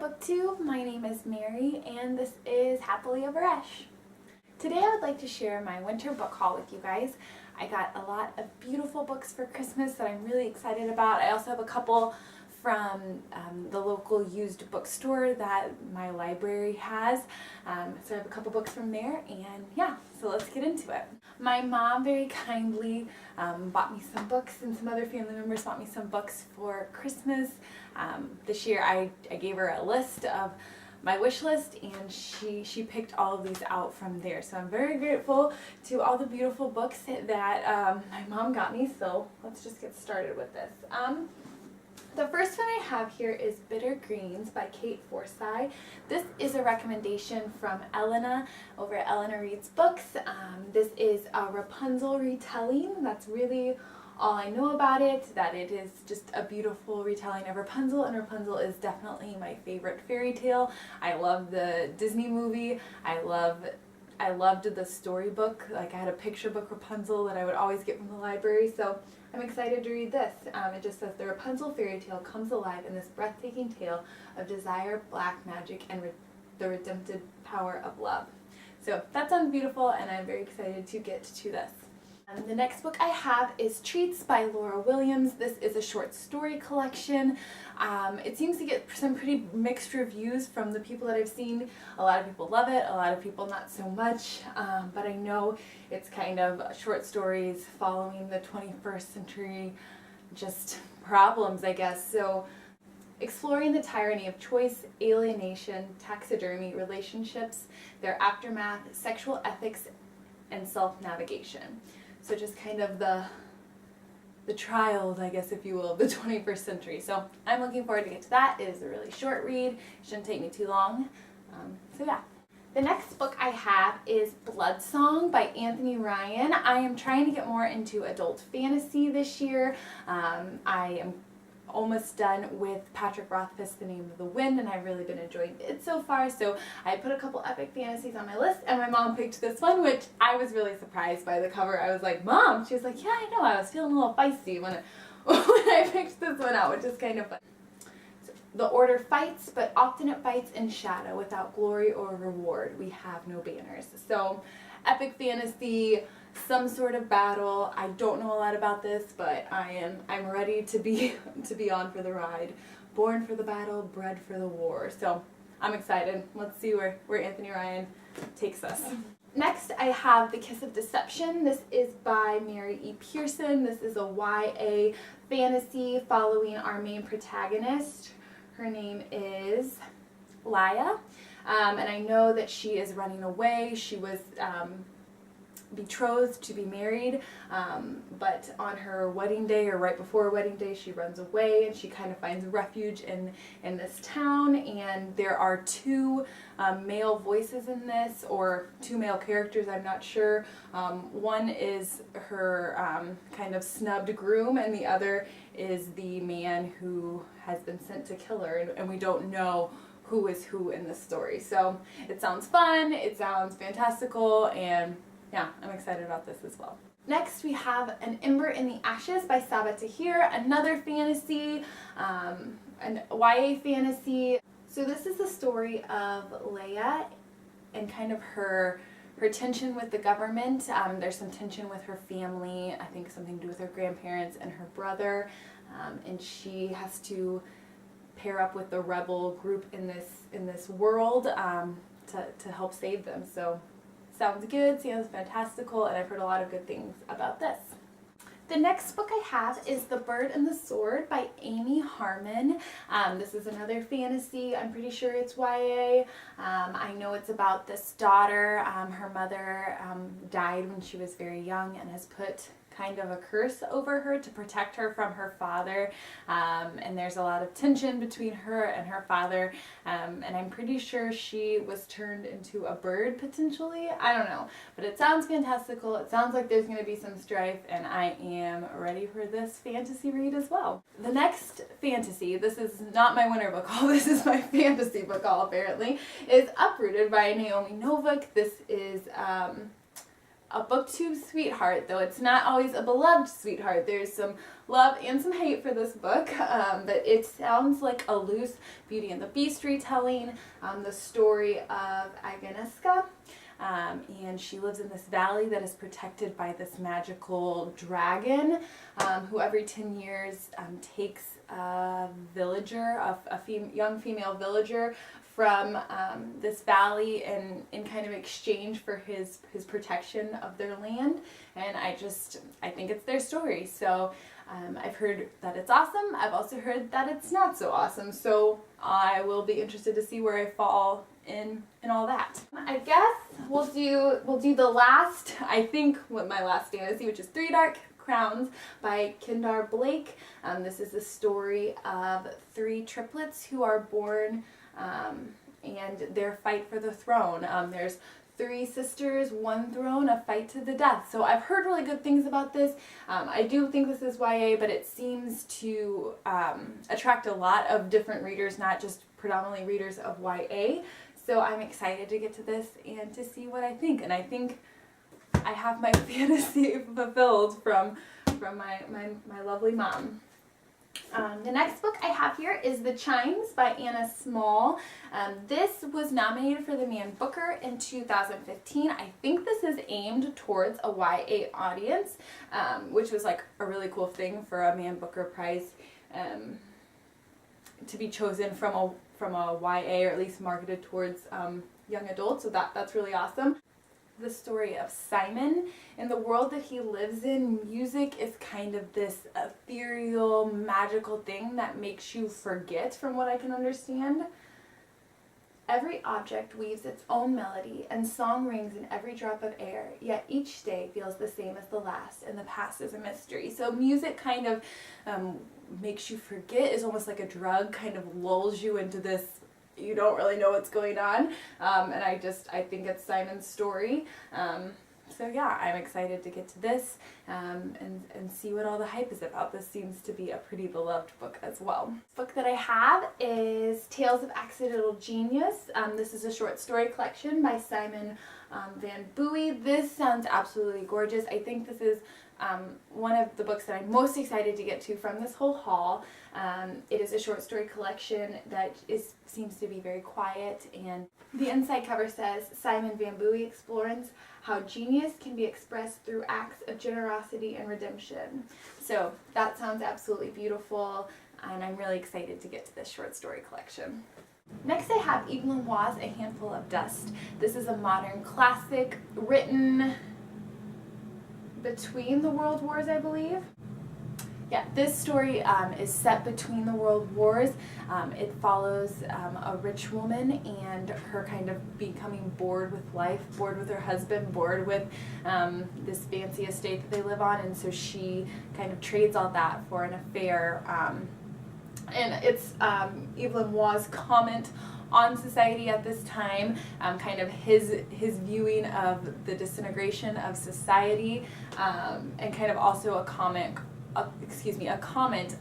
BookTube. My name is Mary and this is Happily Ever Esch. Today I would like to share my winter book haul with you guys. I got a lot of beautiful books for Christmas that I'm really excited about. I also have a couple from the local used bookstore that my library has. So I have a couple books from there, and yeah, so let's get into it. My mom very kindly bought me some books, and some other family members bought me some books for Christmas. This year I gave her a list of my wish list, and she picked all of these out from there. So I'm very grateful to all the beautiful books that my mom got me. So let's just get started with this. The first one I have here is Bitter Greens by Forsyth. This is a recommendation from Elena over at Elena Reads Books. This is a Rapunzel retelling. That's really all I know about it, that it is just a beautiful retelling of Rapunzel, and Rapunzel is definitely my favorite fairy tale. I love the Disney movie. I loved the storybook. Like, I had a picture book Rapunzel that I would always get from the library, so I'm excited to read this. It just says, the Rapunzel fairy tale comes alive in this breathtaking tale of desire, black magic, and the redemptive power of love. So that sounds beautiful, and I'm very excited to get to this. The next book I have is Treats by Laura Williams. This is a short story collection. It seems to get some pretty mixed reviews from the people that I've seen. A lot of people love it, a lot of people not so much, but I know it's kind of short stories following the 21st century just problems, I guess. So exploring the tyranny of choice, alienation, taxidermy, relationships, their aftermath, sexual ethics, and self-navigation. So just kind of the trials, I guess, if you will, of the 21st century. So I'm looking forward to get to that. It is a really short read. It shouldn't take me too long. So yeah. The next book I have is Blood Song by Anthony Ryan. I am trying to get more into adult fantasy this year. I am almost done with Patrick Rothfuss's The Name of the Wind, and I've really been enjoying it so far. So I put a couple epic fantasies on my list, and my mom picked this one, which I was really surprised by the cover. I was like, Mom? She was like, yeah, I know, I was feeling a little feisty when I picked this one out, which is kind of fun. So, the order fights, but often it fights in shadow. Without glory or reward, we have no banners. So epic fantasy, some sort of battle. I don't know a lot about this, but I'm ready to be on for the ride. Born for the battle, bred for the war. So I'm excited. Let's see where Anthony Ryan takes us. Next, I have The Kiss of Deception. This is by Mary E. Pearson. This is a YA fantasy following our main protagonist. Her name is Lara, and I know that she is running away. She was betrothed to be married, but on her wedding day, or right before her wedding day, she runs away, and she kind of finds refuge in this town. And there are two male voices in this, or two male characters, I'm not sure. One is her kind of snubbed groom, and the other is the man who has been sent to kill her, and we don't know who is who in this story. So it sounds fun, it sounds fantastical, and yeah, I'm excited about this as well. Next, we have An Ember in the Ashes by Sabaa Tahir, another fantasy, an YA fantasy. So this is the story of Leia and kind of her tension with the government. There's some tension with her family, I think something to do with her grandparents and her brother, and she has to pair up with the rebel group in this world to help save them. So sounds good, sounds fantastical, and I've heard a lot of good things about this. The next book I have is The Bird and the Sword by Amy Harmon. This is another fantasy. I'm pretty sure it's YA. I know it's about this daughter. Her mother died when she was very young and has put kind of a curse over her to protect her from her father, and there's a lot of tension between her and her father, and I'm pretty sure she was turned into a bird potentially. I don't know, but it sounds fantastical. It sounds like there's going to be some strife, and I am ready for this fantasy read as well. The next fantasy, this is not my winter book haul, this is my fantasy book haul apparently, is Uprooted by Naomi Novak. This is a booktube sweetheart, though it's not always a beloved sweetheart. There's some love and some hate for this book, but it sounds like a loose Beauty and the Beast retelling, the story of Agnieszka. And she lives in this valley that is protected by this magical dragon, who every 10 years takes a villager, young female villager, from this valley in kind of exchange for his protection of their land. And I think it's their story. So I've heard that it's awesome. I've also heard that it's not so awesome. So I will be interested to see where I fall in all that. I guess we'll do the last, I think, my last fantasy, which is Three Dark Crowns by Kendare Blake. This is the story of three triplets who are born and their fight for the throne. There's three sisters, one throne, a fight to the death. So I've heard really good things about this. I do think this is YA, but it seems to attract a lot of different readers, not just predominantly readers of YA. So I'm excited to get to this and to see what I think. And I think I have my fantasy fulfilled from my lovely mom. The next book I have here is The Chimes by Anna Small. This was nominated for the Man Booker in 2015. I think this is aimed towards a YA audience, which was like a really cool thing for a Man Booker prize to be chosen from a YA, or at least marketed towards young adults. So that's really awesome. The story of Simon. In the world that he lives in, music is kind of this ethereal, magical thing that makes you forget, from what I can understand. Every object weaves its own melody, and song rings in every drop of air, yet each day feels the same as the last, and the past is a mystery. So music kind of makes you forget, is almost like a drug, kind of lulls you into this, you don't really know what's going on, and I think it's Simon's story. So yeah, I'm excited to get to this and see what all the hype is about. This seems to be a pretty beloved book as well. The book that I have is Tales of Accidental Genius. This is a short story collection by Simon Van Booy. This sounds absolutely gorgeous. I think this is one of the books that I'm most excited to get to from this whole haul. It is a short story collection that seems to be very quiet, and the inside cover says, Simon Van Booy explores how genius can be expressed through acts of generosity and redemption. So that sounds absolutely beautiful, and I'm really excited to get to this short story collection. Next I have Evelyn Waugh's A Handful of Dust. This is a modern classic written between the World Wars, I believe. Yeah, this story is set between the World Wars. It follows a rich woman and her kind of becoming bored with life, bored with her husband, bored with this fancy estate that they live on, and so she kind of trades all that for an affair. And it's Evelyn Waugh's comment on society at this time, kind of his viewing of the disintegration of society, and kind of also a comment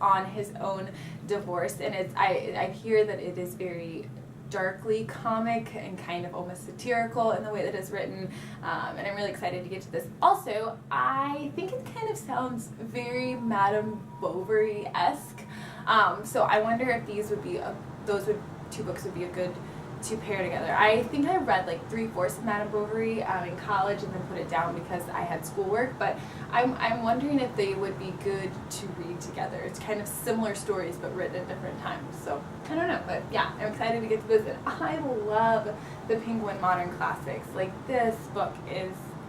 on his own divorce. And I hear that it is very darkly comic and kind of almost satirical in the way that it's written, and I'm really excited to get to this. Also, I think it kind of sounds very Madame Bovary-esque, so I wonder if two books would be a good to pair together. I think I read like 3/4 of Madame Bovary in college and then put it down because I had schoolwork, but I'm wondering if they would be good to read together. It's kind of similar stories but written at different times, so I don't know, but yeah, I'm excited to get to visit. I love the Penguin Modern Classics. Like, this book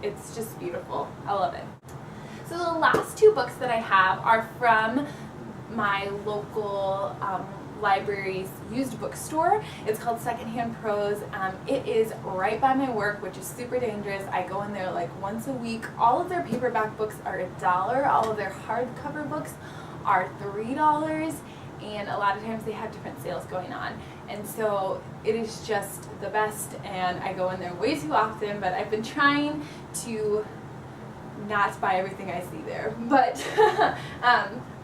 it's just beautiful. I love it. So the last two books that I have are from my local library's used bookstore. It's called Secondhand Prose. It is right by my work, which is super dangerous. I go in there like once a week. All of their paperback books are $1. All of their hardcover books are $3, and a lot of times they have different sales going on. And so it is just the best, and I go in there way too often, but I've been trying to not buy everything I see there. But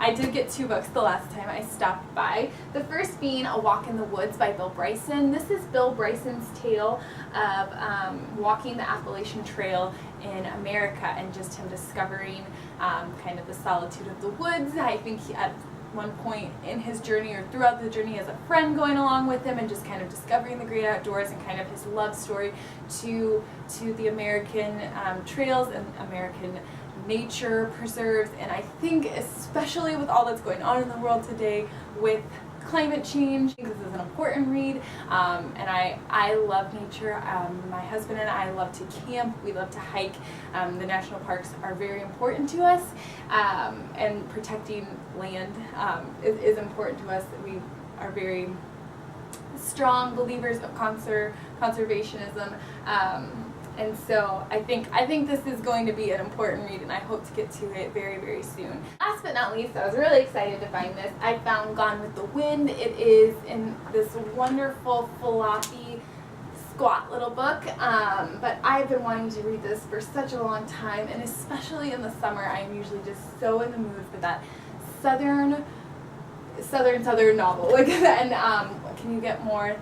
I did get 2 books the last time I stopped by. The first being A Walk in the Woods by Bill Bryson. This is Bill Bryson's tale of walking the Appalachian Trail in America and just him discovering kind of the solitude of the woods. I think at one point in his journey or throughout the journey has a friend going along with him and just kind of discovering the great outdoors and kind of his love story to the American trails and American nature preserves. And I think especially with all that's going on in the world today with climate change, this is an important read, and I love nature. My husband and I love to camp, we love to hike. The national parks are very important to us, and protecting land is important to us. We are very strong believers of conservationism. And so I think this is going to be an important read, and I hope to get to it very, very soon. Last but not least, I was really excited to find this. I found Gone with the Wind. It is in this wonderful, floppy, squat little book, but I've been wanting to read this for such a long time, and especially in the summer, I am usually just so in the mood for that southern novel. Like, and can you get more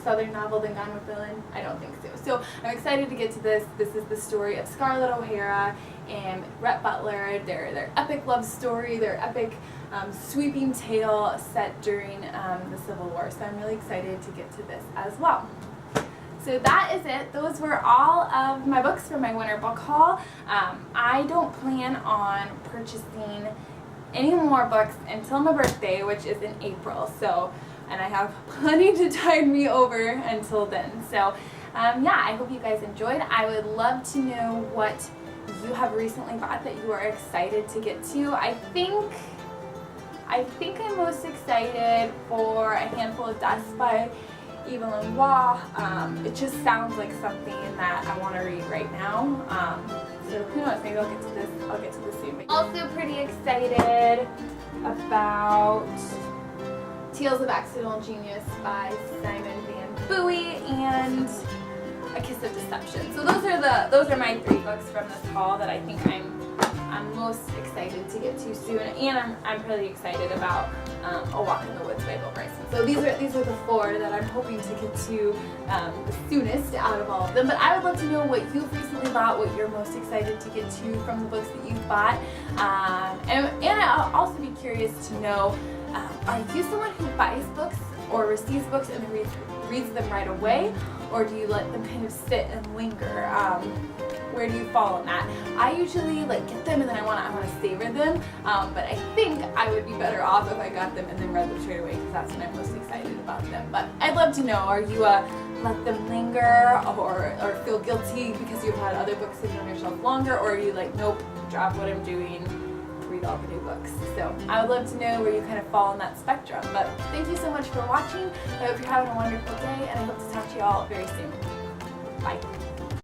southern novel than Gone with the Wind? I don't think so. So I'm excited to get to this. This is the story of Scarlett O'Hara and Rhett Butler, their epic love story, their epic sweeping tale set during the Civil War. So I'm really excited to get to this as well. So that is it. Those were all of my books for my winter book haul. I don't plan on purchasing any more books until my birthday, which is in April. So, and I have plenty to tide me over until then. So yeah, I hope you guys enjoyed. I would love to know what you have recently bought that you are excited to get to. I think I'm most excited for A Handful of Dust by Evelyn Waugh. It just sounds like something that I want to read right now. So who knows, maybe I'll get to this soon. Also pretty excited about Tales of Accidental Genius by Simon Van Booy and A Kiss of Deception. So those are my 3 books from this haul that I think I'm most excited to get to soon, and I'm really excited about A Walk in the Woods by Bill Bryson. So these are the 4 that I'm hoping to get to the soonest out of all of them. But I would love to know what you've recently bought, what you're most excited to get to from the books that you've bought, and I'll also be curious to know, are you someone who buys books or receives books and then reads them right away, or do you let them kind of sit and linger? Where do you fall on that? I usually get them and then I want to savor them, but I think I would be better off if I got them and then read them straight away, because that's when I'm most excited about them. But I'd love to know, are you let them linger or feel guilty because you've had other books sitting on your shelf longer, or are you like, nope, drop what I'm doing, read all the new books? So I would love to know where you kind of fall on that spectrum. But thank you so much for watching. I hope you're having a wonderful day, and I hope to talk to you all very soon. Bye.